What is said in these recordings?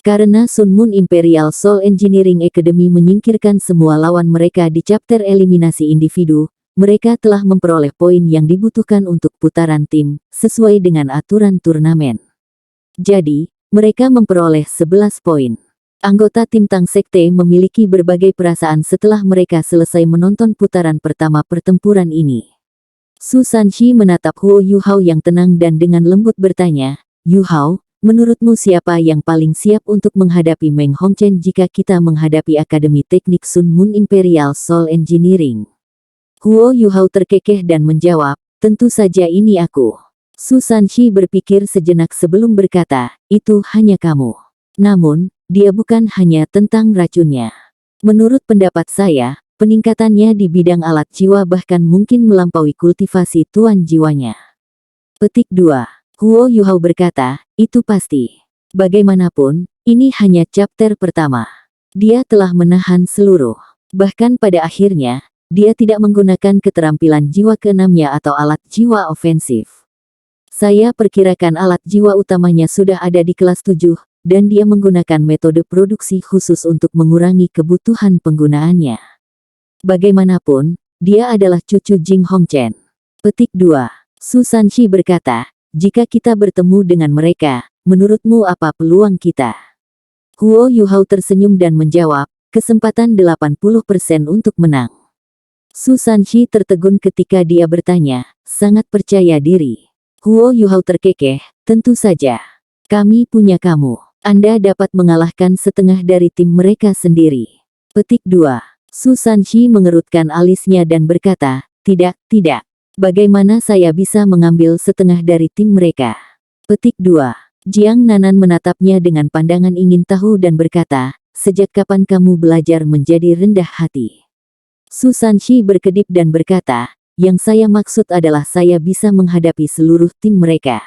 Karena Sun Moon Imperial Soul Engineering Academy menyingkirkan semua lawan mereka di chapter eliminasi individu, mereka telah memperoleh poin yang dibutuhkan untuk putaran tim, sesuai dengan aturan turnamen. Jadi, mereka memperoleh 11 poin. Anggota tim Tang Sekte memiliki berbagai perasaan setelah mereka selesai menonton putaran pertama pertempuran ini. Su Sanxi menatap Huo Yuhao yang tenang dan dengan lembut bertanya, "Yuhao, menurutmu siapa yang paling siap untuk menghadapi Meng Hongchen jika kita menghadapi Akademi Teknik Sun Moon Imperial Soul Engineering?" Huo Yuhao terkekeh dan menjawab, "Tentu saja ini aku." Su Sanxi berpikir sejenak sebelum berkata, "Itu hanya kamu." Namun, dia bukan hanya tentang racunnya. Menurut pendapat saya, peningkatannya di bidang alat jiwa bahkan mungkin melampaui kultivasi tuan jiwanya. Petik 2. Huo Yuhao berkata, "Itu pasti. Bagaimanapun, ini hanya chapter pertama. Dia telah menahan seluruh. Bahkan pada akhirnya, dia tidak menggunakan keterampilan jiwa keenamnya atau alat jiwa ofensif. Saya perkirakan alat jiwa utamanya sudah ada di kelas 7, dan dia menggunakan metode produksi khusus untuk mengurangi kebutuhan penggunaannya. Bagaimanapun, dia adalah cucu Jing Hongchen." Petik 2. Su Sanxi berkata, "Jika kita bertemu dengan mereka, menurutmu apa peluang kita?" Huo Yuhao tersenyum dan menjawab, "Kesempatan 80% untuk menang." Su Sanxi tertegun ketika dia bertanya, sangat percaya diri. Huo Yuhao terkekeh, "Tentu saja. Kami punya kamu. Anda dapat mengalahkan setengah dari tim mereka sendiri." Petik 2. Su Sanxi mengerutkan alisnya dan berkata, "Tidak, tidak. Bagaimana saya bisa mengambil setengah dari tim mereka?" Petik 2. Jiang Nanan menatapnya dengan pandangan ingin tahu dan berkata, "Sejak kapan kamu belajar menjadi rendah hati?" Su Sanxi berkedip dan berkata, "Yang saya maksud adalah saya bisa menghadapi seluruh tim mereka."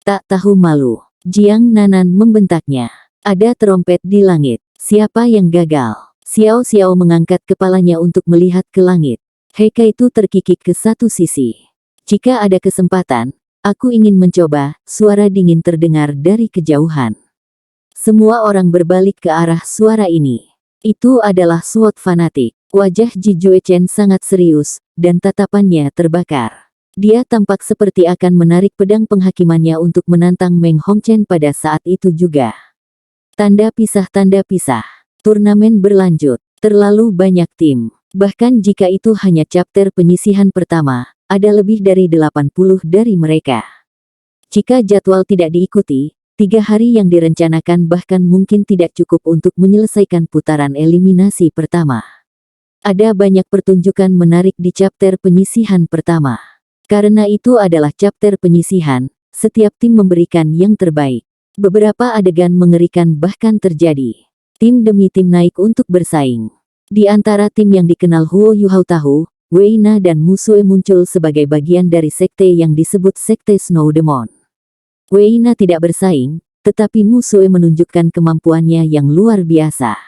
"Tak tahu malu." Jiang Nanan membentaknya. Ada trompet di langit. Siapa yang gagal? Xiao Xiao mengangkat kepalanya untuk melihat ke langit. Heika itu terkikik ke satu sisi. "Jika ada kesempatan, aku ingin mencoba." Suara dingin terdengar dari kejauhan. Semua orang berbalik ke arah suara ini. Itu adalah SWOT fanatik. Wajah Ji Juechen sangat serius, dan tatapannya terbakar. Dia tampak seperti akan menarik pedang penghakimannya untuk menantang Meng Hongchen pada saat itu juga. Tanda pisah. Turnamen berlanjut. Terlalu banyak tim. Bahkan jika itu hanya chapter penyisihan pertama, ada lebih dari 80 dari mereka. Jika jadwal tidak diikuti, 3 hari yang direncanakan bahkan mungkin tidak cukup untuk menyelesaikan putaran eliminasi pertama. Ada banyak pertunjukan menarik di chapter penyisihan pertama. Karena itu adalah chapter penyisihan, setiap tim memberikan yang terbaik. Beberapa adegan mengerikan bahkan terjadi. Tim demi tim naik untuk bersaing. Di antara tim yang dikenal Huo Yuhao tahu, Wei Na dan Mu Sue muncul sebagai bagian dari sekte yang disebut Sekte Snow Demon. Wei Na tidak bersaing, tetapi Mu Sue menunjukkan kemampuannya yang luar biasa.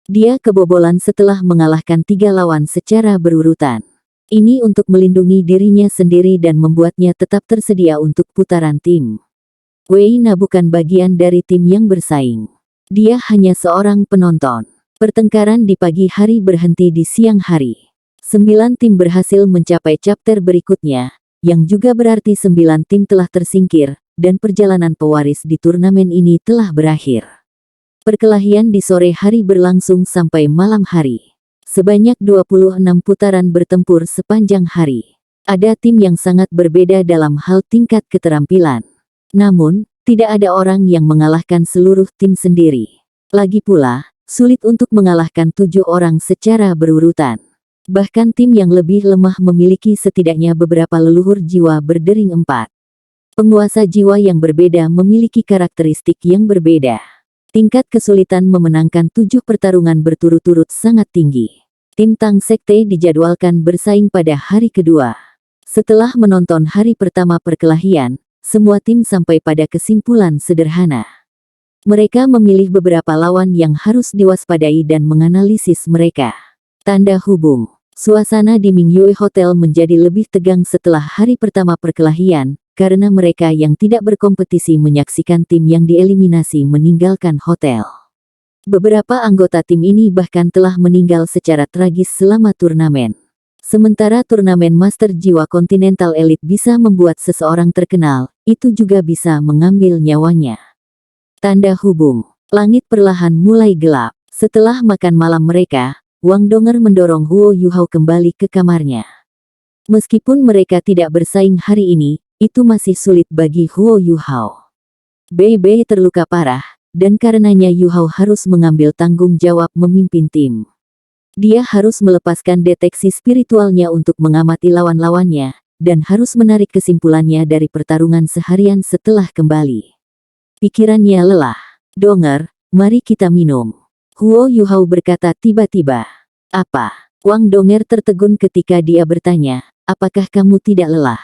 Dia kebobolan setelah mengalahkan 3 lawan secara berurutan. Ini untuk melindungi dirinya sendiri dan membuatnya tetap tersedia untuk putaran tim. Wei Na bukan bagian dari tim yang bersaing. Dia hanya seorang penonton. Pertengkaran di pagi hari berhenti di siang hari. 9 tim berhasil mencapai chapter berikutnya, yang juga berarti 9 tim telah tersingkir, dan perjalanan pewaris di turnamen ini telah berakhir. Perkelahian di sore hari berlangsung sampai malam hari. Sebanyak 26 putaran bertempur sepanjang hari. Ada tim yang sangat berbeda dalam hal tingkat keterampilan. Namun, tidak ada orang yang mengalahkan seluruh tim sendiri. Lagi pula, sulit untuk mengalahkan 7 orang secara berurutan. Bahkan tim yang lebih lemah memiliki setidaknya beberapa leluhur jiwa berdering 4. Penguasa jiwa yang berbeda memiliki karakteristik yang berbeda. Tingkat kesulitan memenangkan 7 pertarungan berturut-turut sangat tinggi. Tim Tang Sekte dijadwalkan bersaing pada hari kedua. Setelah menonton hari pertama perkelahian, semua tim sampai pada kesimpulan sederhana. Mereka memilih beberapa lawan yang harus diwaspadai dan menganalisis mereka. Tanda hubung. Suasana di Mingyue Hotel menjadi lebih tegang setelah hari pertama perkelahian, karena mereka yang tidak berkompetisi menyaksikan tim yang dieliminasi meninggalkan hotel. Beberapa anggota tim ini bahkan telah meninggal secara tragis selama turnamen. Sementara turnamen Master Jiwa Continental Elite bisa membuat seseorang terkenal, itu juga bisa mengambil nyawanya. Tanda hubung. Langit perlahan mulai gelap. Setelah makan malam mereka, Wang Donger mendorong Huo Yuhao kembali ke kamarnya. Meskipun mereka tidak bersaing hari ini, itu masih sulit bagi Huo Yuhao. Bei terluka parah, dan karenanya Yuhao harus mengambil tanggung jawab memimpin tim. Dia harus melepaskan deteksi spiritualnya untuk mengamati lawan-lawannya, dan harus menarik kesimpulannya dari pertarungan seharian setelah kembali. Pikirannya lelah. Donger, mari kita minum. Huo Yuhao berkata tiba-tiba. Apa? Wang Donger tertegun ketika dia bertanya, apakah kamu tidak lelah?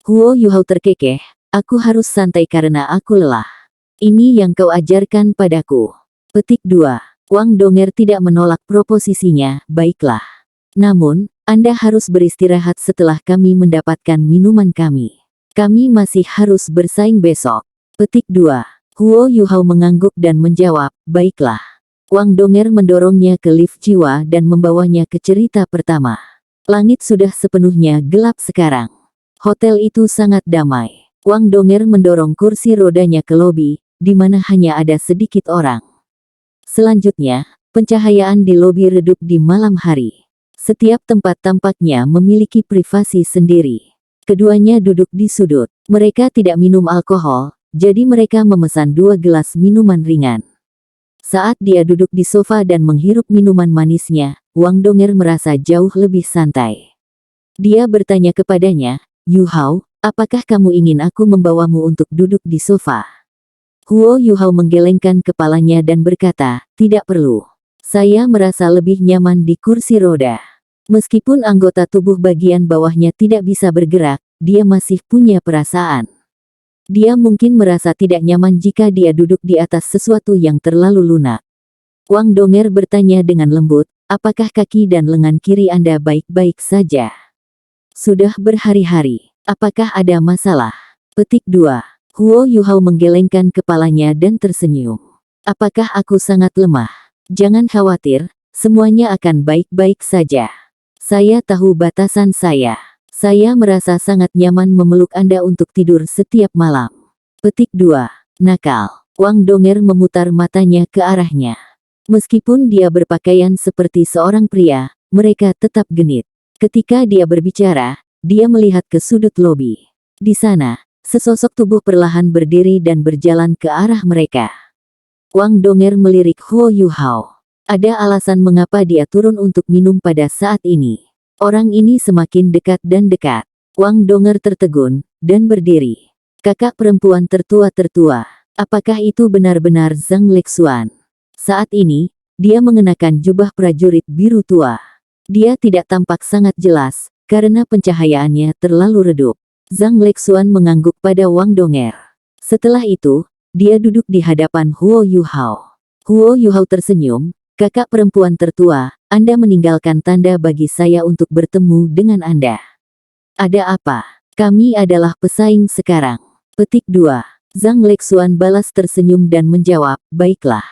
Huo Yuhao terkekeh, aku harus santai karena aku lelah. Ini yang kau ajarkan padaku. Petik 2. Wang Donger tidak menolak proposisinya, baiklah. Namun, Anda harus beristirahat setelah kami mendapatkan minuman kami. Kami masih harus bersaing besok. Petik 2. Huo Yuhao mengangguk dan menjawab, baiklah. Wang Donger mendorongnya ke lift jiwa dan membawanya ke cerita pertama. Langit sudah sepenuhnya gelap sekarang. Hotel itu sangat damai. Wang Donger mendorong kursi rodanya ke lobi, di mana hanya ada sedikit orang. Selanjutnya, pencahayaan di lobi redup di malam hari. Setiap tempat tampaknya memiliki privasi sendiri. Keduanya duduk di sudut. Mereka tidak minum alkohol, jadi mereka memesan 2 gelas minuman ringan. Saat dia duduk di sofa dan menghirup minuman manisnya, Wang Donger merasa jauh lebih santai. Dia bertanya kepadanya, Yuhao, apakah kamu ingin aku membawamu untuk duduk di sofa? Huo Yuhao menggelengkan kepalanya dan berkata, tidak perlu. Saya merasa lebih nyaman di kursi roda. Meskipun anggota tubuh bagian bawahnya tidak bisa bergerak, dia masih punya perasaan. Dia mungkin merasa tidak nyaman jika dia duduk di atas sesuatu yang terlalu lunak. Wang Donger bertanya dengan lembut, apakah kaki dan lengan kiri Anda baik-baik saja? Sudah berhari-hari. Apakah ada masalah? Petik 2. Huo Yuhao menggelengkan kepalanya dan tersenyum. Apakah aku sangat lemah? Jangan khawatir, semuanya akan baik-baik saja. Saya tahu batasan saya. Saya merasa sangat nyaman memeluk Anda untuk tidur setiap malam. Petik 2. Nakal. Wang Donger memutar matanya ke arahnya. Meskipun dia berpakaian seperti seorang pria, mereka tetap genit. Ketika dia berbicara, dia melihat ke sudut lobi. Di sana, sesosok tubuh perlahan berdiri dan berjalan ke arah mereka. Wang Donger melirik Huo Yuhao. Ada alasan mengapa dia turun untuk minum pada saat ini. Orang ini semakin dekat dan dekat. Wang Donger tertegun, dan berdiri. Kakak perempuan tertua-tertua. Apakah itu benar-benar Zhang Lexuan? Saat ini, dia mengenakan jubah prajurit biru tua. Dia tidak tampak sangat jelas, karena pencahayaannya terlalu redup. Zhang Lexuan mengangguk pada Wang Donger. Setelah itu, dia duduk di hadapan Huo Yuhao. Huo Yuhao tersenyum, kakak perempuan tertua, Anda meninggalkan tanda bagi saya untuk bertemu dengan Anda. Ada apa? Kami adalah pesaing sekarang. Petik 2. Zhang Lexuan balas tersenyum dan menjawab, baiklah.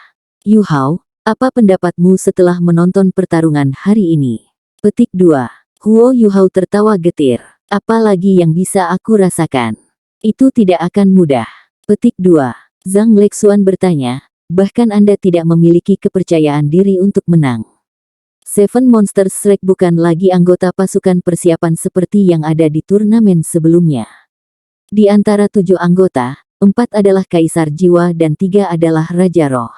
Yuhao, apa pendapatmu setelah menonton pertarungan hari ini? Petik 2. Huo Yuhao tertawa getir. Apa lagi yang bisa aku rasakan? Itu tidak akan mudah. Petik 2. Zhang Lexuan bertanya, bahkan Anda tidak memiliki kepercayaan diri untuk menang. Seven Monsters Strike bukan lagi anggota pasukan persiapan seperti yang ada di turnamen sebelumnya. Di antara 7 anggota, 4 adalah Kaisar Jiwa dan 3 adalah Raja Roh.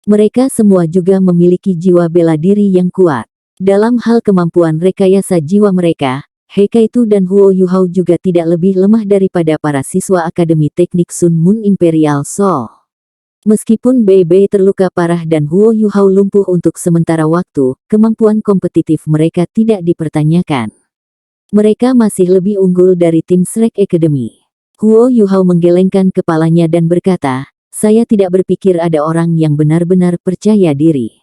Mereka semua juga memiliki jiwa bela diri yang kuat. Dalam hal kemampuan rekayasa jiwa mereka, Heikaitu dan Huo Yuhao juga tidak lebih lemah daripada para siswa Akademi Teknik Sun Moon Imperial Soul. Meskipun Bei terluka parah dan Huo Yuhao lumpuh untuk sementara waktu, kemampuan kompetitif mereka tidak dipertanyakan. Mereka masih lebih unggul dari tim Shrek Academy. Huo Yuhao menggelengkan kepalanya dan berkata, saya tidak berpikir ada orang yang benar-benar percaya diri.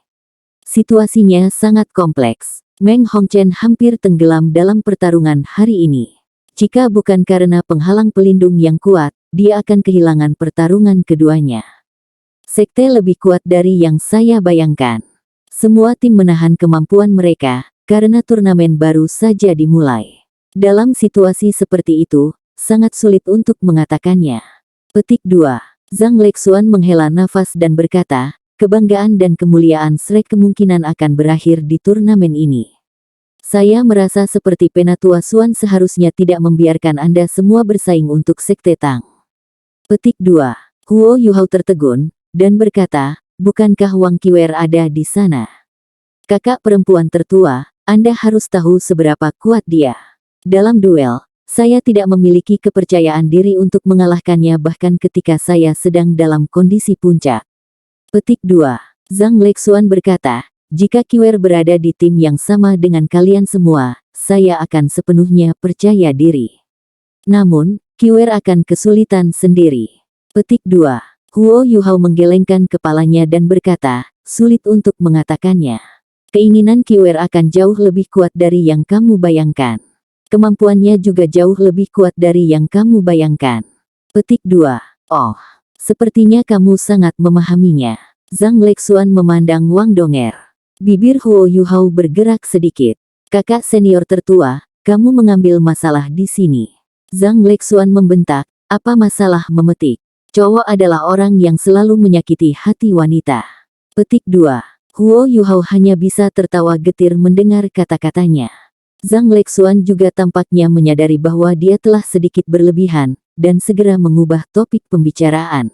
Situasinya sangat kompleks. Meng Hongchen hampir tenggelam dalam pertarungan hari ini. Jika bukan karena penghalang pelindung yang kuat, dia akan kehilangan pertarungan keduanya. Sekte lebih kuat dari yang saya bayangkan. Semua tim menahan kemampuan mereka, karena turnamen baru saja dimulai. Dalam situasi seperti itu, sangat sulit untuk mengatakannya. Petik 2. Zhang Lexuan menghela nafas dan berkata, kebanggaan dan kemuliaan Shrek kemungkinan akan berakhir di turnamen ini. Saya merasa seperti Penatua Xuan seharusnya tidak membiarkan Anda semua bersaing untuk Sekte Tang. Petik 2. Huo Yuhao tertegun, dan berkata, bukankah Wang Qiwer ada di sana? Kakak perempuan tertua, Anda harus tahu seberapa kuat dia. Dalam duel, saya tidak memiliki kepercayaan diri untuk mengalahkannya bahkan ketika saya sedang dalam kondisi puncak. Petik 2. Zhang Lexuan berkata, jika Qiwer berada di tim yang sama dengan kalian semua, saya akan sepenuhnya percaya diri. Namun, Qiwer akan kesulitan sendiri. Petik 2. Huo Yuhao menggelengkan kepalanya dan berkata, sulit untuk mengatakannya. Keinginan Qiwer akan jauh lebih kuat dari yang kamu bayangkan. Kemampuannya juga jauh lebih kuat dari yang kamu bayangkan. Petik 2. Oh, sepertinya kamu sangat memahaminya. Zhang Lexuan memandang Wang Donger. Bibir Huo Yuhao bergerak sedikit. Kakak senior tertua, kamu mengambil masalah di sini. Zhang Lexuan membentak, apa masalah memetik? Cowok adalah orang yang selalu menyakiti hati wanita. Petik 2. Huo Yuhao hanya bisa tertawa getir mendengar kata-katanya. Zhang Lexuan juga tampaknya menyadari bahwa dia telah sedikit berlebihan, dan segera mengubah topik pembicaraan.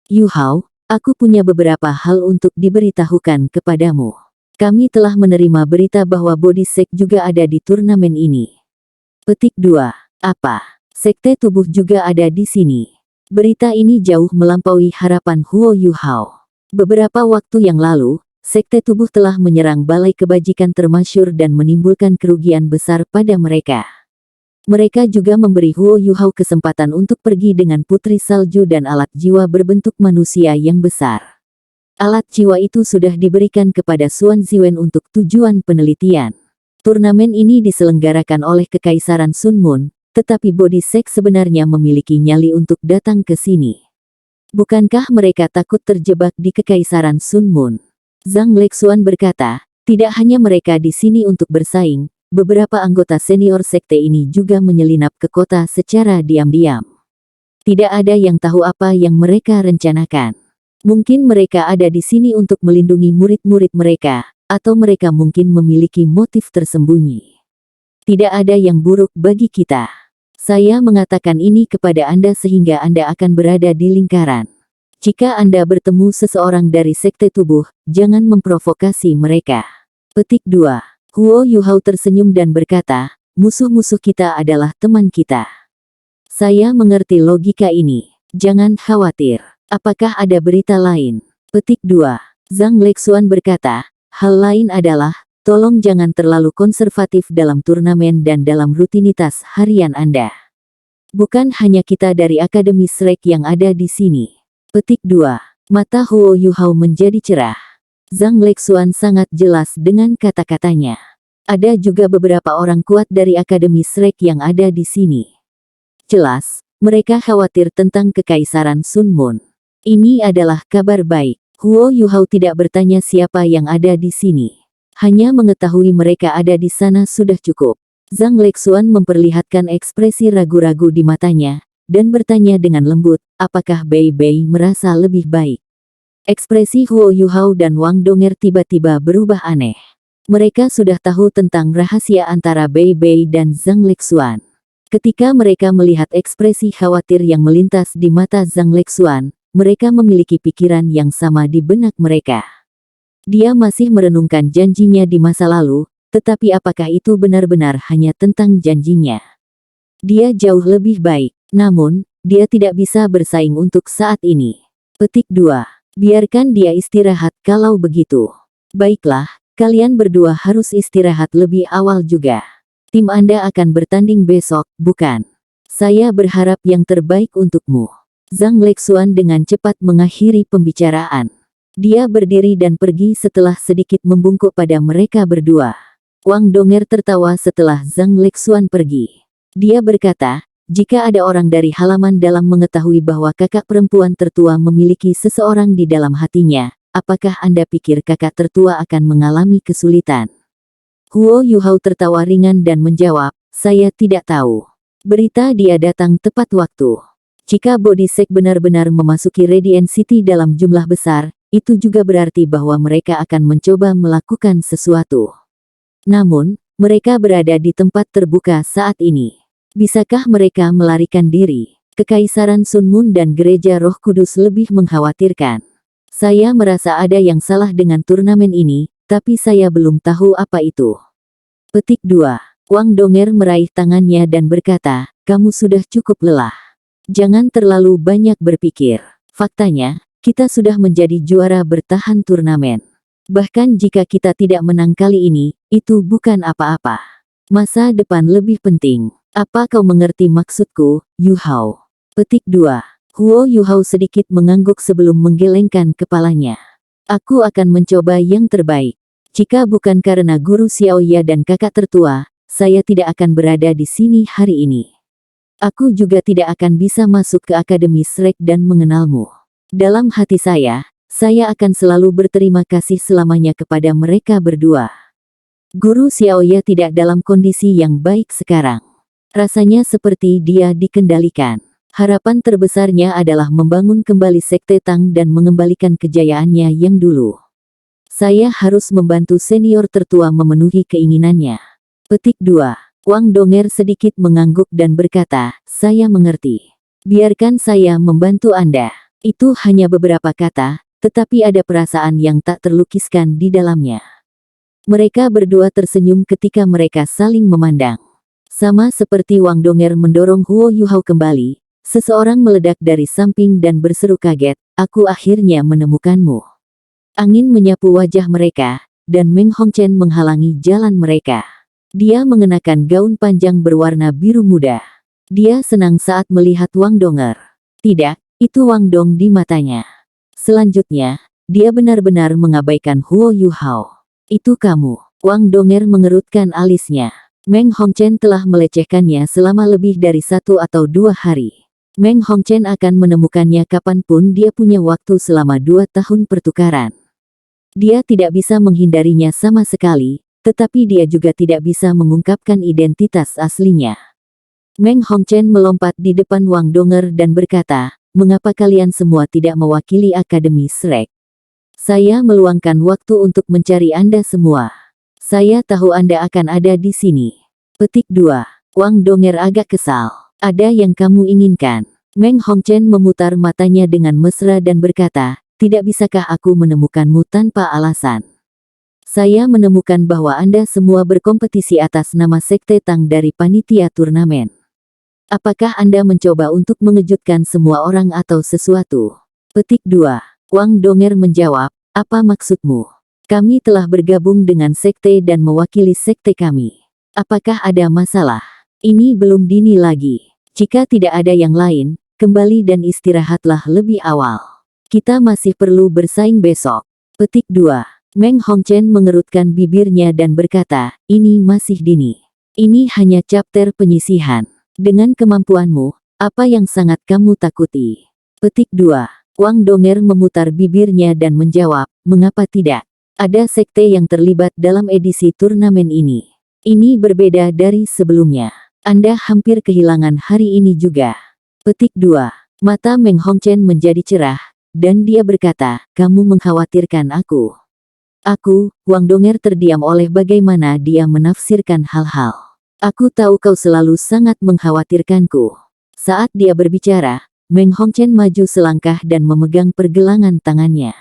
Yuhao, aku punya beberapa hal untuk diberitahukan kepadamu. Kami telah menerima berita bahwa Body Sect juga ada di turnamen ini. Petik 2. Apa? Sekte tubuh juga ada di sini. Berita ini jauh melampaui harapan Huo Yuhao. Beberapa waktu yang lalu, Sekte tubuh telah menyerang balai kebajikan termasyur dan menimbulkan kerugian besar pada mereka. Mereka juga memberi Huo Yuhao kesempatan untuk pergi dengan putri salju dan alat jiwa berbentuk manusia yang besar. Alat jiwa itu sudah diberikan kepada Xuan Ziwen untuk tujuan penelitian. Turnamen ini diselenggarakan oleh Kekaisaran Sun Moon, tetapi Body Sect sebenarnya memiliki nyali untuk datang ke sini. Bukankah mereka takut terjebak di Kekaisaran Sun Moon? Zhang Lexuan berkata, tidak hanya mereka di sini untuk bersaing, beberapa anggota senior sekte ini juga menyelinap ke kota secara diam-diam. Tidak ada yang tahu apa yang mereka rencanakan. Mungkin mereka ada di sini untuk melindungi murid-murid mereka, atau mereka mungkin memiliki motif tersembunyi. Tidak ada yang buruk bagi kita. Saya mengatakan ini kepada Anda sehingga Anda akan berada di lingkaran. Jika Anda bertemu seseorang dari sekte tubuh, jangan memprovokasi mereka. Petik 2. Huo Yuhao tersenyum dan berkata, musuh-musuh kita adalah teman kita. Saya mengerti logika ini. Jangan khawatir. Apakah ada berita lain? Petik 2. Zhang Lexuan berkata, hal lain adalah, tolong jangan terlalu konservatif dalam turnamen dan dalam rutinitas harian Anda. Bukan hanya kita dari Akademi Shrek yang ada di sini. Petik 2. Mata Huo Yuhao menjadi cerah. Zhang Lexuan sangat jelas dengan kata-katanya. Ada juga beberapa orang kuat dari Akademi Shrek yang ada di sini. Jelas, mereka khawatir tentang Kekaisaran Sun Moon. Ini adalah kabar baik. Huo Yuhao tidak bertanya siapa yang ada di sini. Hanya mengetahui mereka ada di sana sudah cukup. Zhang Lexuan memperlihatkan ekspresi ragu-ragu di matanya, dan bertanya dengan lembut, apakah Bei Bei merasa lebih baik? Ekspresi Huo Yuhao dan Wang Donger tiba-tiba berubah aneh. Mereka sudah tahu tentang rahasia antara Bei Bei dan Zhang Lexuan. Ketika mereka melihat ekspresi khawatir yang melintas di mata Zhang Lexuan, mereka memiliki pikiran yang sama di benak mereka. Dia masih merenungkan janjinya di masa lalu, tetapi apakah itu benar-benar hanya tentang janjinya? Dia jauh lebih baik. Namun, dia tidak bisa bersaing untuk saat ini. Petik 2. Biarkan dia istirahat kalau begitu. Baiklah, kalian berdua harus istirahat lebih awal juga. Tim Anda akan bertanding besok, bukan? Saya berharap yang terbaik untukmu. Zhang Lexuan dengan cepat mengakhiri pembicaraan. Dia berdiri dan pergi setelah sedikit membungkuk pada mereka berdua. Wang Donger tertawa setelah Zhang Lexuan pergi. Dia berkata, jika ada orang dari halaman dalam mengetahui bahwa kakak perempuan tertua memiliki seseorang di dalam hatinya, apakah Anda pikir kakak tertua akan mengalami kesulitan? Huo Yuhao tertawa ringan dan menjawab, saya tidak tahu. Berita dia datang tepat waktu. Jika Body Sect benar-benar memasuki Radiant City dalam jumlah besar, itu juga berarti bahwa mereka akan mencoba melakukan sesuatu. Namun, mereka berada di tempat terbuka saat ini. Bisakah mereka melarikan diri? Kekaisaran Sun Moon dan Gereja Roh Kudus lebih mengkhawatirkan. Saya merasa ada yang salah dengan turnamen ini, tapi saya belum tahu apa itu. Petik 2. Wang Donger meraih tangannya dan berkata, kamu sudah cukup lelah. Jangan terlalu banyak berpikir. Faktanya, kita sudah menjadi juara bertahan turnamen. Bahkan jika kita tidak menang kali ini, itu bukan apa-apa. Masa depan lebih penting. Apa kau mengerti maksudku, Yuhao? Petik 2. Huo Yuhao sedikit mengangguk sebelum menggelengkan kepalanya. Aku akan mencoba yang terbaik. Jika bukan karena Guru Xiaoya dan kakak tertua, saya tidak akan berada di sini hari ini. Aku juga tidak akan bisa masuk ke Akademi Shrek dan mengenalmu. Dalam hati saya akan selalu berterima kasih selamanya kepada mereka berdua. Guru Xiaoya tidak dalam kondisi yang baik sekarang. Rasanya seperti dia dikendalikan. Harapan terbesarnya adalah membangun kembali Sekte Tang dan mengembalikan kejayaannya yang dulu. Saya harus membantu senior tertua memenuhi keinginannya. Petik 2. Wang Donger sedikit mengangguk dan berkata, saya mengerti. Biarkan saya membantu Anda. Itu hanya beberapa kata, tetapi ada perasaan yang tak terlukiskan di dalamnya. Mereka berdua tersenyum ketika mereka saling memandang. Sama seperti Wang Donger mendorong Huo Yuhao kembali, seseorang meledak dari samping dan berseru kaget, aku akhirnya menemukanmu. Angin menyapu wajah mereka, dan Meng Hongchen menghalangi jalan mereka. Dia mengenakan gaun panjang berwarna biru muda. Dia senang saat melihat Wang Donger. Tidak, itu Wang Dong di matanya. Selanjutnya, dia benar-benar mengabaikan Huo Yuhao. Itu kamu. Wang Donger mengerutkan alisnya. Meng Hongchen telah melecehkannya selama lebih dari 1 atau 2 hari. Meng Hongchen akan menemukannya kapanpun dia punya waktu selama 2 tahun pertukaran. Dia tidak bisa menghindarinya sama sekali, tetapi dia juga tidak bisa mengungkapkan identitas aslinya. Meng Hongchen melompat di depan Wang Donger dan berkata, mengapa kalian semua tidak mewakili Akademi Shrek? Saya meluangkan waktu untuk mencari Anda semua. Saya tahu Anda akan ada di sini. Petik 2. Wang Donger agak kesal. Ada yang kamu inginkan? Meng Hongchen memutar matanya dengan mesra dan berkata, tidak bisakah aku menemukanmu tanpa alasan? Saya menemukan bahwa Anda semua berkompetisi atas nama Sekte Tang dari panitia turnamen. Apakah Anda mencoba untuk mengejutkan semua orang atau sesuatu? Petik 2. Wang Donger menjawab, apa maksudmu? Kami telah bergabung dengan sekte dan mewakili sekte kami. Apakah ada masalah? Ini belum dini lagi. Jika tidak ada yang lain, kembali dan istirahatlah lebih awal. Kita masih perlu bersaing besok. Petik 2. Meng Hongchen mengerutkan bibirnya dan berkata, ini masih dini. Ini hanya chapter penyisihan. Dengan kemampuanmu, apa yang sangat kamu takuti? Petik 2. Wang Donger memutar bibirnya dan menjawab, mengapa tidak? Ada sekte yang terlibat dalam edisi turnamen ini. Ini berbeda dari sebelumnya. Anda hampir kehilangan hari ini juga. Petik 2. Mata Meng Hongchen menjadi cerah, dan dia berkata, kamu mengkhawatirkan aku. Aku, Wang Donger terdiam oleh bagaimana dia menafsirkan hal-hal. Aku tahu kau selalu sangat mengkhawatirkanku. Saat dia berbicara, Meng Hongchen maju selangkah dan memegang pergelangan tangannya.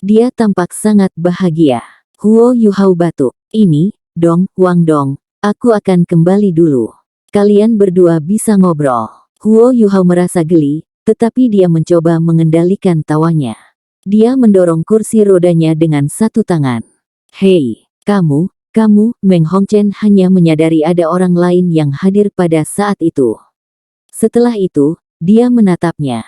Dia tampak sangat bahagia. Huo Yuhao batuk. Ini, Dong, Wang Dong, aku akan kembali dulu. Kalian berdua bisa ngobrol. Huo Yuhao merasa geli, tetapi dia mencoba mengendalikan tawanya. Dia mendorong kursi rodanya dengan satu tangan. Hei, kamu, Meng Hongchen hanya menyadari ada orang lain yang hadir pada saat itu. Setelah itu, dia menatapnya.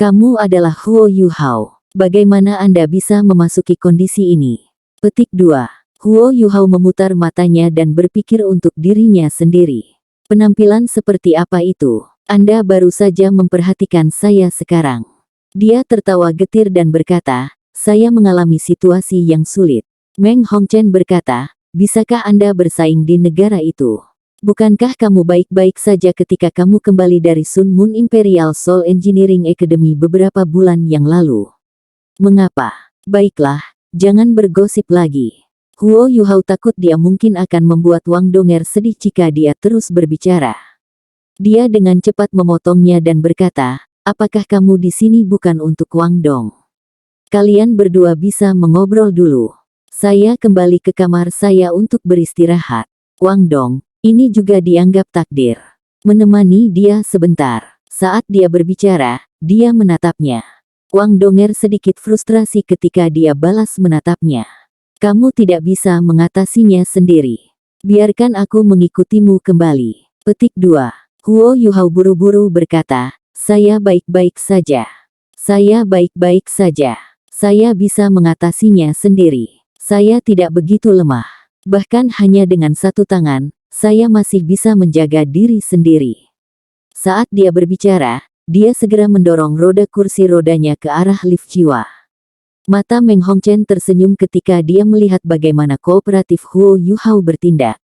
Kamu adalah Huo Yuhao. Bagaimana Anda bisa memasuki kondisi ini? Petik 2. Huo Yuhao memutar matanya dan berpikir untuk dirinya sendiri. Penampilan seperti apa itu? Anda baru saja memperhatikan saya sekarang. Dia tertawa getir dan berkata, saya mengalami situasi yang sulit. Meng Hongchen berkata, bisakah Anda bersaing di negara itu? Bukankah kamu baik-baik saja ketika kamu kembali dari Sun Moon Imperial Soul Engineering Academy beberapa bulan yang lalu? Mengapa? Baiklah, jangan bergosip lagi. Huo Yuhao takut dia mungkin akan membuat Wang Donger sedih jika dia terus berbicara. Dia dengan cepat memotongnya dan berkata, apakah kamu di sini bukan untuk Wang Dong? Kalian berdua bisa mengobrol dulu. Saya kembali ke kamar saya untuk beristirahat. Wang Dong, ini juga dianggap takdir. Menemani dia sebentar. Saat dia berbicara, dia menatapnya. Wang Donger sedikit frustrasi ketika dia balas menatapnya. Kamu tidak bisa mengatasinya sendiri. Biarkan aku mengikutimu kembali. Petik 2. Huo Yuhao buru-buru berkata, saya baik-baik saja. Saya baik-baik saja. Saya bisa mengatasinya sendiri. Saya tidak begitu lemah. Bahkan hanya dengan satu tangan, saya masih bisa menjaga diri sendiri. Saat dia berbicara, dia segera mendorong roda kursi rodanya ke arah lift jiwa. Mata Meng Hongchen tersenyum ketika dia melihat bagaimana kooperatif Huo Yuhao bertindak.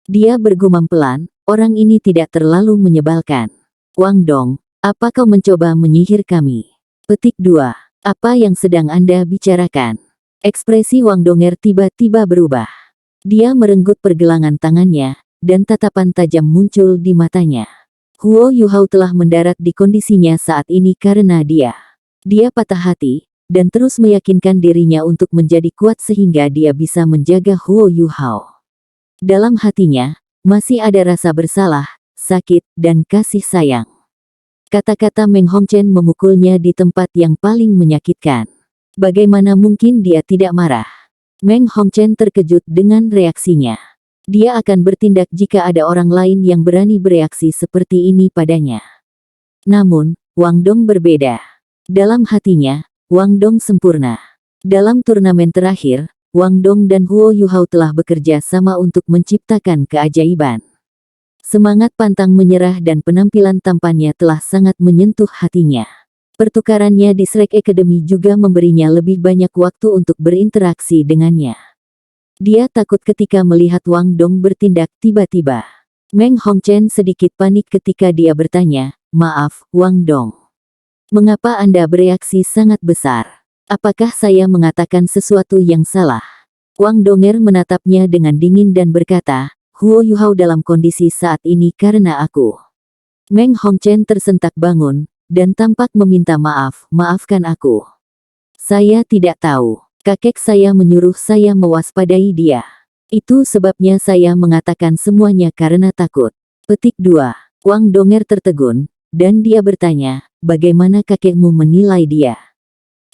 Dia bergumam pelan, orang ini tidak terlalu menyebalkan. Wang Dong, apa kau mencoba menyihir kami? Petik 2. Apa yang sedang Anda bicarakan? Ekspresi Wang Donger tiba-tiba berubah. Dia merenggut pergelangan tangannya, dan tatapan tajam muncul di matanya. Huo Yuhao telah mendarat di kondisinya saat ini karena dia patah hati, dan terus meyakinkan dirinya untuk menjadi kuat sehingga dia bisa menjaga Huo Yuhao. Dalam hatinya, masih ada rasa bersalah, sakit, dan kasih sayang. Kata-kata Meng Hongchen memukulnya di tempat yang paling menyakitkan. Bagaimana mungkin dia tidak marah? Meng Hongchen terkejut dengan reaksinya. Dia akan bertindak jika ada orang lain yang berani bereaksi seperti ini padanya. Namun, Wang Dong berbeda. Dalam hatinya, Wang Dong sempurna. Dalam turnamen terakhir, Wang Dong dan Huo Yuhao telah bekerja sama untuk menciptakan keajaiban. Semangat pantang menyerah dan penampilan tampannya telah sangat menyentuh hatinya. Pertukarannya di Shrek Academy juga memberinya lebih banyak waktu untuk berinteraksi dengannya. Dia takut ketika melihat Wang Dong bertindak tiba-tiba. Meng Hongchen sedikit panik ketika dia bertanya, maaf, Wang Dong. Mengapa Anda bereaksi sangat besar? Apakah saya mengatakan sesuatu yang salah? Wang Donger menatapnya dengan dingin dan berkata, Huo Yuhao dalam kondisi saat ini karena aku. Meng Hongchen tersentak bangun, dan tampak meminta maaf, maafkan aku. Saya tidak tahu. Kakek saya menyuruh saya mewaspadai dia. Itu sebabnya saya mengatakan semuanya karena takut. Petik 2. Wang Donger tertegun, dan dia bertanya, bagaimana kakekmu menilai dia?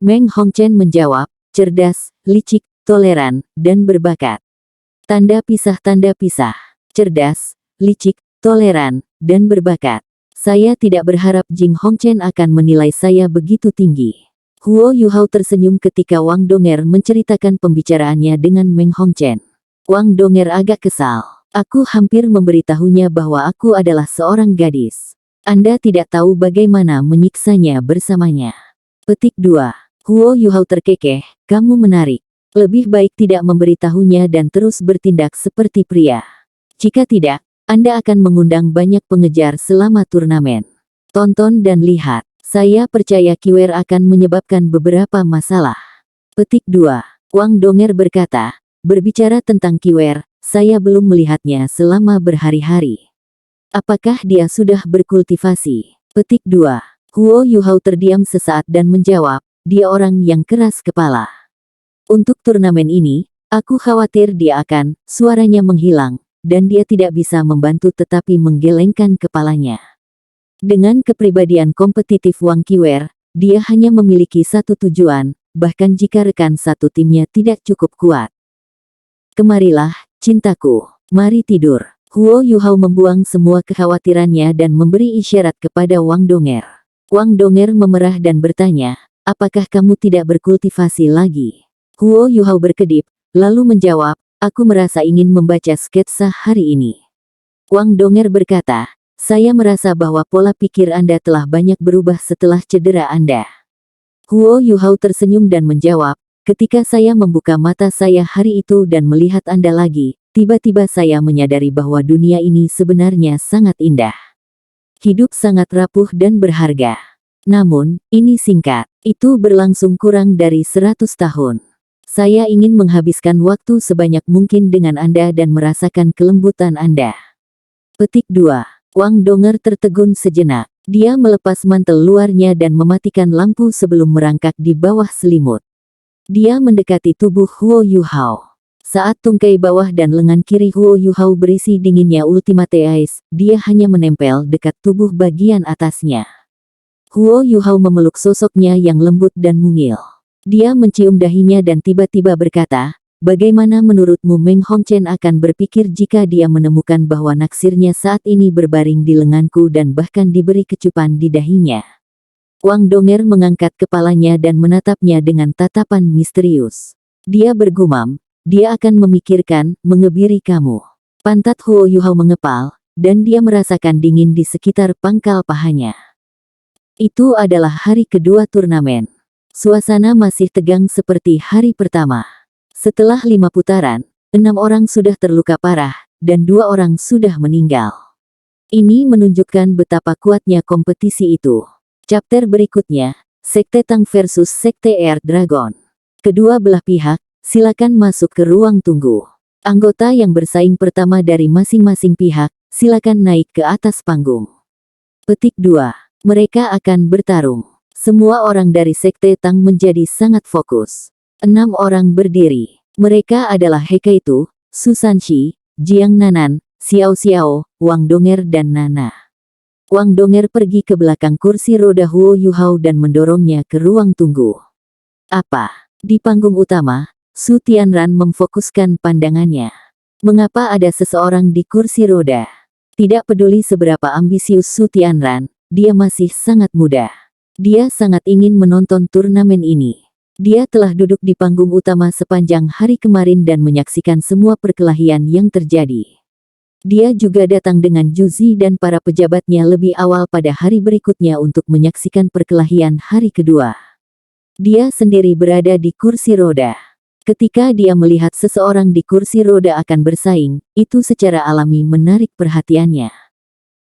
Meng Hongchen menjawab, cerdas, licik, toleran, dan berbakat. Tanda pisah, cerdas, licik, toleran, dan berbakat. Saya tidak berharap Jing Hongchen akan menilai saya begitu tinggi. Huo Yuhao tersenyum ketika Wang Donger menceritakan pembicaraannya dengan Meng Hongchen. Wang Donger agak kesal. Aku hampir memberitahunya bahwa aku adalah seorang gadis. Anda tidak tahu bagaimana menyiksanya bersamanya. Petik 2. Huo Yuhao terkekeh, kamu menarik. Lebih baik tidak memberitahunya dan terus bertindak seperti pria. Jika tidak, Anda akan mengundang banyak pengejar selama turnamen. Tonton dan lihat. Saya percaya Kiwer akan menyebabkan beberapa masalah. Petik 2. Wang Donger berkata, berbicara tentang Kiwer, saya belum melihatnya selama berhari-hari. Apakah dia sudah berkultivasi? Petik 2. Huo Yuhao terdiam sesaat dan menjawab, dia orang yang keras kepala. Untuk turnamen ini, aku khawatir dia akan, suaranya menghilang, dan dia tidak bisa membantu tetapi menggelengkan kepalanya. Dengan kepribadian kompetitif Wang Kiwer, dia hanya memiliki satu tujuan, bahkan jika rekan satu timnya tidak cukup kuat. Kemarilah, cintaku. Mari tidur. Huo Yuhao membuang semua kekhawatirannya dan memberi isyarat kepada Wang Donger. Wang Donger memerah dan bertanya, apakah kamu tidak berkultivasi lagi? Huo Yuhao berkedip, lalu menjawab, aku merasa ingin membaca sketsa hari ini. Wang Donger berkata, saya merasa bahwa pola pikir Anda telah banyak berubah setelah cedera Anda. Huo Yuhao tersenyum dan menjawab, ketika saya membuka mata saya hari itu dan melihat Anda lagi, tiba-tiba saya menyadari bahwa dunia ini sebenarnya sangat indah. Hidup sangat rapuh dan berharga. Namun, ini singkat. Itu berlangsung kurang dari 100 tahun. Saya ingin menghabiskan waktu sebanyak mungkin dengan Anda dan merasakan kelembutan Anda. Petik 2. Wang Donger tertegun sejenak. Dia melepas mantel luarnya dan mematikan lampu sebelum merangkak di bawah selimut. Dia mendekati tubuh Huo Yuhao. Saat tungkai bawah dan lengan kiri Huo Yuhao berisi dinginnya Ultimate Ice, dia hanya menempel dekat tubuh bagian atasnya. Huo Yuhao memeluk sosoknya yang lembut dan mungil. Dia mencium dahinya dan tiba-tiba berkata, bagaimana menurutmu Meng Hongchen akan berpikir jika dia menemukan bahwa naksirnya saat ini berbaring di lenganku dan bahkan diberi kecupan di dahinya? Wang Donger mengangkat kepalanya dan menatapnya dengan tatapan misterius. Dia bergumam, dia akan memikirkan, mengebiri kamu. Pantat Huo Yuhao mengepal, dan dia merasakan dingin di sekitar pangkal pahanya. Itu adalah hari kedua turnamen. Suasana masih tegang seperti hari pertama. Setelah 5 putaran, 6 orang sudah terluka parah, dan 2 orang sudah meninggal. Ini menunjukkan betapa kuatnya kompetisi itu. Chapter berikutnya, Sekte Tang versus Sekte Air Dragon. Kedua belah pihak, silakan masuk ke ruang tunggu. Anggota yang bersaing pertama dari masing-masing pihak, silakan naik ke atas panggung. Petik 2. Mereka akan bertarung. Semua orang dari Sekte Tang menjadi sangat fokus. 6 orang berdiri. Mereka adalah Hekaitu, Su Sanshi, Jiang Nanan, Xiao Xiao, Wang Donger dan Nana. Wang Donger pergi ke belakang kursi roda Huo Yuhao dan mendorongnya ke ruang tunggu. Apa? Di panggung utama, Su Tianran memfokuskan pandangannya. Mengapa ada seseorang di kursi roda? Tidak peduli seberapa ambisius Su Tianran, dia masih sangat muda. Dia sangat ingin menonton turnamen ini. Dia telah duduk di panggung utama sepanjang hari kemarin dan menyaksikan semua perkelahian yang terjadi. Dia juga datang dengan Juzi dan para pejabatnya lebih awal pada hari berikutnya untuk menyaksikan perkelahian hari kedua. Dia sendiri berada di kursi roda. Ketika dia melihat seseorang di kursi roda akan bersaing, itu secara alami menarik perhatiannya.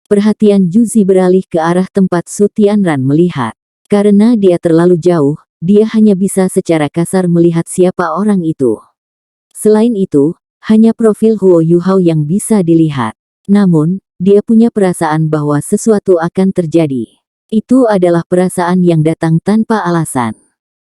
Perhatian Juzi beralih ke arah tempat Su Tianran melihat. Karena dia terlalu jauh, dia hanya bisa secara kasar melihat siapa orang itu. Selain itu, hanya profil Huo Yuhao yang bisa dilihat. Namun, dia punya perasaan bahwa sesuatu akan terjadi. Itu adalah perasaan yang datang tanpa alasan.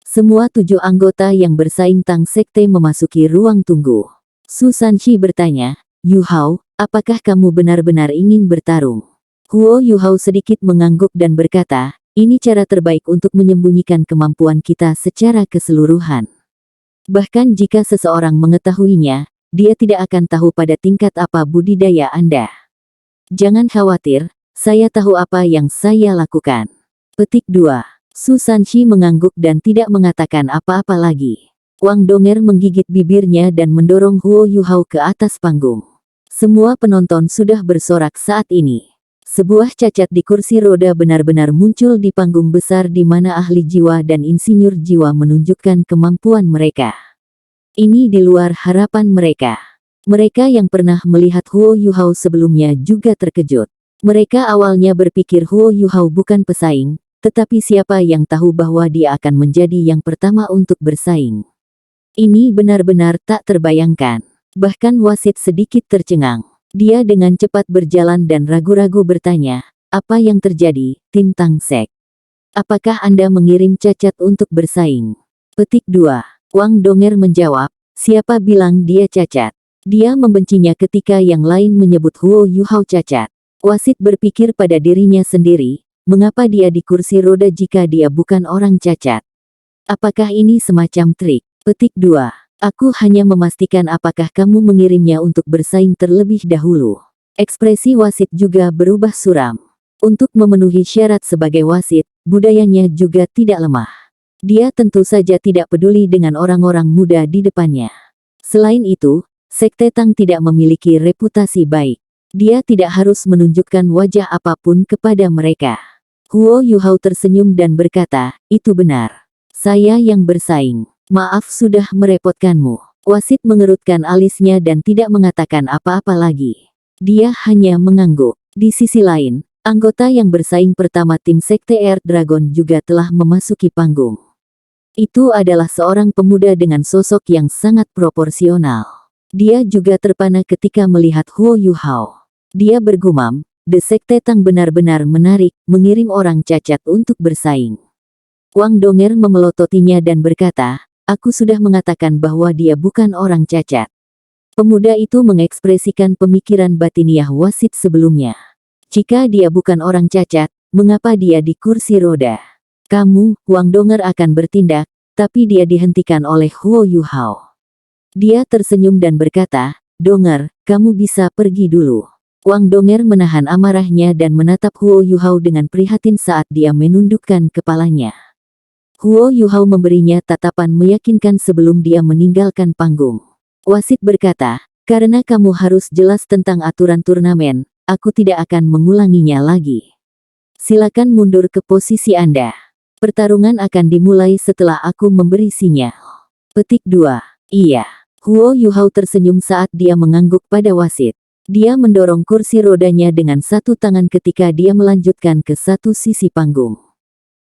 Semua 7 anggota yang bersaing Tang Sekte memasuki ruang tunggu. Su Sanshi bertanya, Yuhao, apakah kamu benar-benar ingin bertarung? Huo Yuhao sedikit mengangguk dan berkata, ini cara terbaik untuk menyembunyikan kemampuan kita secara keseluruhan. Bahkan jika seseorang mengetahuinya, dia tidak akan tahu pada tingkat apa budidaya Anda. Jangan khawatir, saya tahu apa yang saya lakukan. Petik 2. Su Sanshi mengangguk dan tidak mengatakan apa-apa lagi. Wang Donger menggigit bibirnya dan mendorong Huo Yuhao ke atas panggung. Semua penonton sudah bersorak saat ini. Sebuah cacat di kursi roda benar-benar muncul di panggung besar di mana ahli jiwa dan insinyur jiwa menunjukkan kemampuan mereka. Ini di luar harapan mereka. Mereka yang pernah melihat Huo Yuhao sebelumnya juga terkejut. Mereka awalnya berpikir Huo Yuhao bukan pesaing, tetapi siapa yang tahu bahwa dia akan menjadi yang pertama untuk bersaing. Ini benar-benar tak terbayangkan. Bahkan wasit sedikit tercengang. Dia dengan cepat berjalan dan ragu-ragu bertanya, apa yang terjadi, tim Tang Sek? Apakah Anda mengirim cacat untuk bersaing? Petik 2. Wang Donger menjawab, siapa bilang dia cacat? Dia membencinya ketika yang lain menyebut Huo Yuhao cacat. Wasit berpikir pada dirinya sendiri, mengapa dia di kursi roda jika dia bukan orang cacat? Apakah ini semacam trik? Petik 2. Aku hanya memastikan apakah kamu mengirimnya untuk bersaing terlebih dahulu. Ekspresi wasit juga berubah suram. Untuk memenuhi syarat sebagai wasit, budayanya juga tidak lemah. Dia tentu saja tidak peduli dengan orang-orang muda di depannya. Selain itu, Sekte Tang tidak memiliki reputasi baik. Dia tidak harus menunjukkan wajah apapun kepada mereka. Huo Yuhao tersenyum dan berkata, itu benar. Saya yang bersaing. Maaf sudah merepotkanmu. Wasit mengerutkan alisnya dan tidak mengatakan apa-apa lagi. Dia hanya mengangguk. Di sisi lain, anggota yang bersaing pertama tim Sekte Earth Dragon juga telah memasuki panggung. Itu adalah seorang pemuda dengan sosok yang sangat proporsional. Dia juga terpana ketika melihat Huo Yuhao. Dia bergumam, The Sekte Tang benar-benar menarik, mengirim orang cacat untuk bersaing. Wang Donger memelototinya dan berkata, aku sudah mengatakan bahwa dia bukan orang cacat. Pemuda itu mengekspresikan pemikiran batiniah wasit sebelumnya. Jika dia bukan orang cacat, mengapa dia di kursi roda? Kamu, Wang Donger akan bertindak, tapi dia dihentikan oleh Huo Yuhao. Dia tersenyum dan berkata, Donger, kamu bisa pergi dulu. Wang Donger menahan amarahnya dan menatap Huo Yuhao dengan prihatin saat dia menundukkan kepalanya. Huo Yuhao memberinya tatapan meyakinkan sebelum dia meninggalkan panggung. Wasit berkata, karena kamu harus jelas tentang aturan turnamen, aku tidak akan mengulanginya lagi. Silakan mundur ke posisi Anda. Pertarungan akan dimulai setelah aku memberi sinyal. Petik 2. Iya. Huo Yuhao tersenyum saat dia mengangguk pada wasit. Dia mendorong kursi rodanya dengan satu tangan ketika dia melanjutkan ke satu sisi panggung.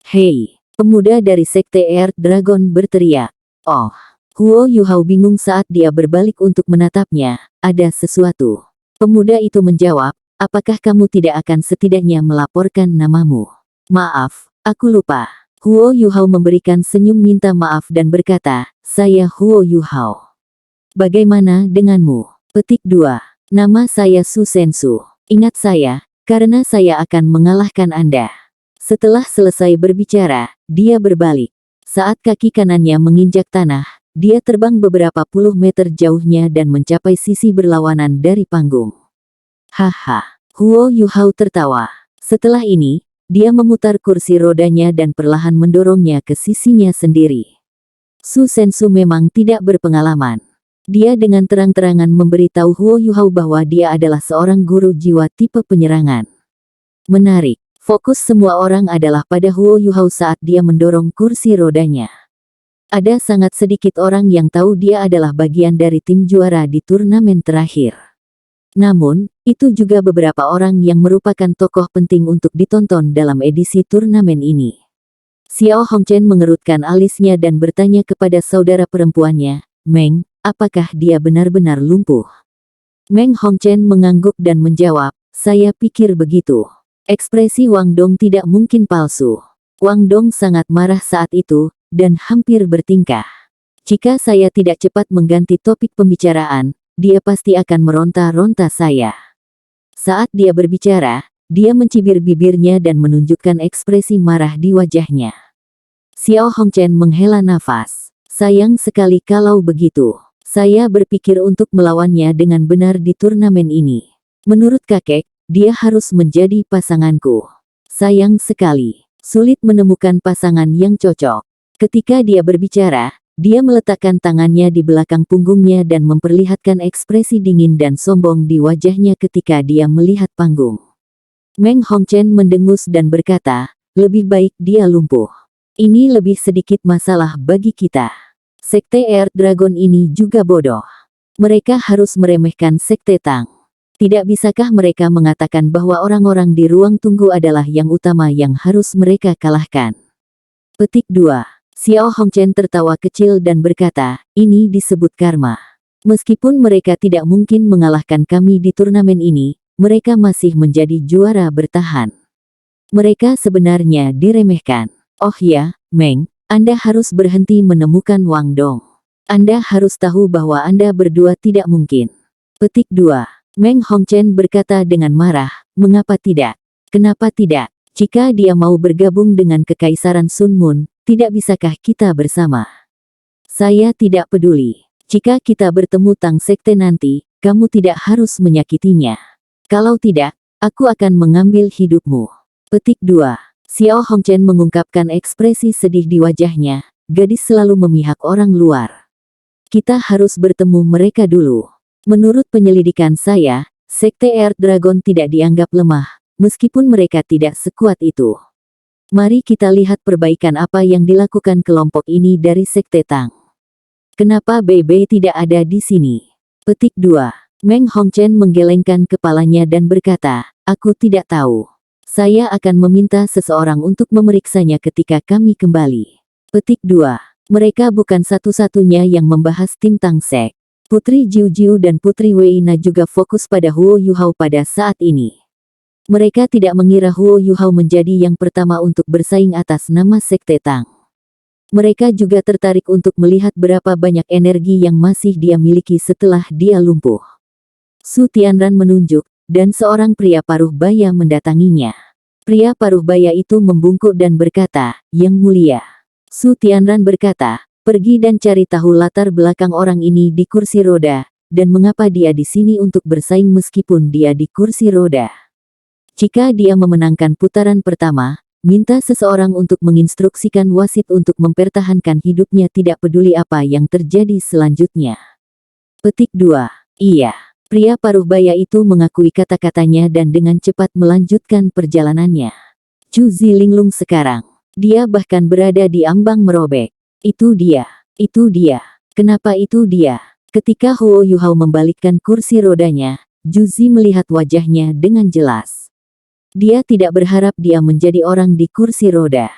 Hei, pemuda dari Sekte Earth Dragon berteriak. Oh. Huo Yuhao bingung saat dia berbalik untuk menatapnya. Ada sesuatu. Pemuda itu menjawab, apakah kamu tidak akan setidaknya melaporkan namamu? Maaf, aku lupa. Huo Yuhao memberikan senyum minta maaf dan berkata, saya Huo Yuhao. Bagaimana denganmu? Petik 2. Nama saya Su Sensu. Ingat saya, karena saya akan mengalahkan Anda. Setelah selesai berbicara, dia berbalik. Saat kaki kanannya menginjak tanah, dia terbang beberapa puluh meter jauhnya dan mencapai sisi berlawanan dari panggung. Haha, Huo Yuhao tertawa. Setelah ini, dia memutar kursi rodanya dan perlahan mendorongnya ke sisinya sendiri. Su Sensu memang tidak berpengalaman. Dia dengan terang-terangan memberitahu Huo Yuhao bahwa dia adalah seorang guru jiwa tipe penyerangan. Menarik, fokus semua orang adalah pada Huo Yuhao saat dia mendorong kursi rodanya. Ada sangat sedikit orang yang tahu dia adalah bagian dari tim juara di turnamen terakhir. Namun, itu juga beberapa orang yang merupakan tokoh penting untuk ditonton dalam edisi turnamen ini. Xiao Hongchen mengerutkan alisnya dan bertanya kepada saudara perempuannya, Meng, apakah dia benar-benar lumpuh? Meng Hongchen mengangguk dan menjawab, saya pikir begitu. Ekspresi Wang Dong tidak mungkin palsu. Wang Dong sangat marah saat itu, dan hampir bertingkah. Jika saya tidak cepat mengganti topik pembicaraan, dia pasti akan meronta-ronta saya. Saat dia berbicara, dia mencibir bibirnya dan menunjukkan ekspresi marah di wajahnya. Xiao Hongchen menghela nafas. Sayang sekali kalau begitu. Saya berpikir untuk melawannya dengan benar di turnamen ini. Menurut kakek, dia harus menjadi pasanganku. Sayang sekali. Sulit menemukan pasangan yang cocok. Ketika dia berbicara, dia meletakkan tangannya di belakang punggungnya dan memperlihatkan ekspresi dingin dan sombong di wajahnya ketika dia melihat panggung. Meng Hongchen mendengus dan berkata, lebih baik dia lumpuh. Ini lebih sedikit masalah bagi kita. Sekte Earth Dragon ini juga bodoh. Mereka harus meremehkan Sekte Tang. Tidak bisakah mereka mengatakan bahwa orang-orang di ruang tunggu adalah yang utama yang harus mereka kalahkan? Petik 2. Xiao Hongchen tertawa kecil dan berkata, ini disebut karma. Meskipun mereka tidak mungkin mengalahkan kami di turnamen ini, mereka masih menjadi juara bertahan. Mereka sebenarnya diremehkan. Oh ya, Meng, Anda harus berhenti menemukan Wang Dong. Anda harus tahu bahwa Anda berdua tidak mungkin. Petik 2. Meng Hongchen berkata dengan marah, mengapa tidak? Kenapa tidak? Jika dia mau bergabung dengan Kekaisaran Sun Moon, tidak bisakah kita bersama? Saya tidak peduli. Jika kita bertemu Tang Sekte nanti, kamu tidak harus menyakitinya. Kalau tidak, aku akan mengambil hidupmu. Petik 2. Xiao Hongchen mengungkapkan ekspresi sedih di wajahnya. Gadis selalu memihak orang luar. Kita harus bertemu mereka dulu. Menurut penyelidikan saya, Sekte Earth Dragon tidak dianggap lemah, meskipun mereka tidak sekuat itu. Mari kita lihat perbaikan apa yang dilakukan kelompok ini dari Sekte Tang. Kenapa BB tidak ada di sini? Petik 2. Meng Hongchen menggelengkan kepalanya dan berkata, aku tidak tahu. Saya akan meminta seseorang untuk memeriksanya ketika kami kembali. Petik 2. Mereka bukan satu-satunya yang membahas tim Tang Sek. Putri Jiu Jiu dan Putri Wei Na juga fokus pada Huo Yuhao pada saat ini. Mereka tidak mengira Huo Yuhao menjadi yang pertama untuk bersaing atas nama Sekte Tang. Mereka juga tertarik untuk melihat berapa banyak energi yang masih dia miliki setelah dia lumpuh. Su Tianran menunjuk, dan seorang pria paruh baya mendatanginya. Pria paruh baya itu membungkuk dan berkata, Yang Mulia. Su Tianran berkata, pergi dan cari tahu latar belakang orang ini di kursi roda, dan mengapa dia di sini untuk bersaing meskipun dia di kursi roda. Jika dia memenangkan putaran pertama, minta seseorang untuk menginstruksikan wasit untuk mempertahankan hidupnya tidak peduli apa yang terjadi selanjutnya. Petik 2. Iya. Pria paruh baya itu mengakui kata-katanya dan dengan cepat melanjutkan perjalanannya. Chu Zilinglung sekarang. Dia bahkan berada di ambang merobek. Itu dia. Itu dia. Kenapa itu dia? Ketika Huo Yuhao membalikkan kursi rodanya, Juzi melihat wajahnya dengan jelas. Dia tidak berharap dia menjadi orang di kursi roda.